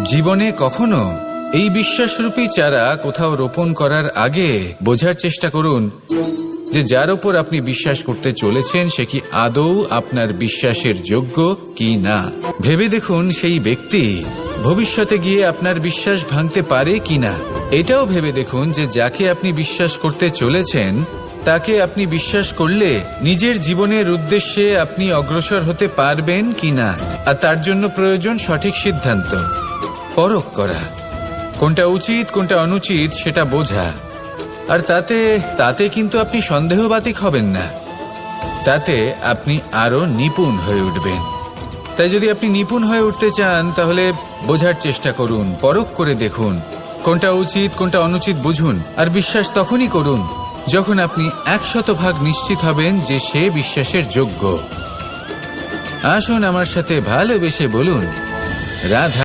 জীবনে কখনো এই বিশ্বাসরূপী চারা কোথাও রোপণ করার আগে বোঝার চেষ্টা করুন যে যার ওপর আপনি বিশ্বাস করতে চলেছেন সে কি আদৌ আপনার বিশ্বাসের যোগ্য কি না। ভেবে দেখুন সেই ব্যক্তি ভবিষ্যতে গিয়ে আপনার বিশ্বাস ভাঙতে পারে কিনা। এটাও ভেবে দেখুন যে যাকে আপনি বিশ্বাস করতে চলেছেন তাকে আপনি বিশ্বাস করলে নিজের জীবনের উদ্দেশ্যে আপনি অগ্রসর হতে পারবেন কিনা। আর তার জন্য প্রয়োজন সঠিক সিদ্ধান্ত, পরখ করা, কোনটা উচিত কোনটা অনুচিত সেটা বোঝা। আর তাতে কিন্তু আপনি সন্দেহবাতিক হবেন না, তাতে আপনি আরো নিপুণ হয়ে উঠবেন। তাই যদি আপনি নিপুণ হয়ে উঠতে চান তাহলে বোঝার চেষ্টা করুন, পরখ করে দেখুন, কোনটা উচিত কোনটা অনুচিত বুঝুন। আর বিশ্বাস তখনই করুন যখন আপনি 100% নিশ্চিত হবেন যে সে বিশ্বাসের যোগ্য। আসুন আমার সাথে ভালোবেসে বলুন রাধা।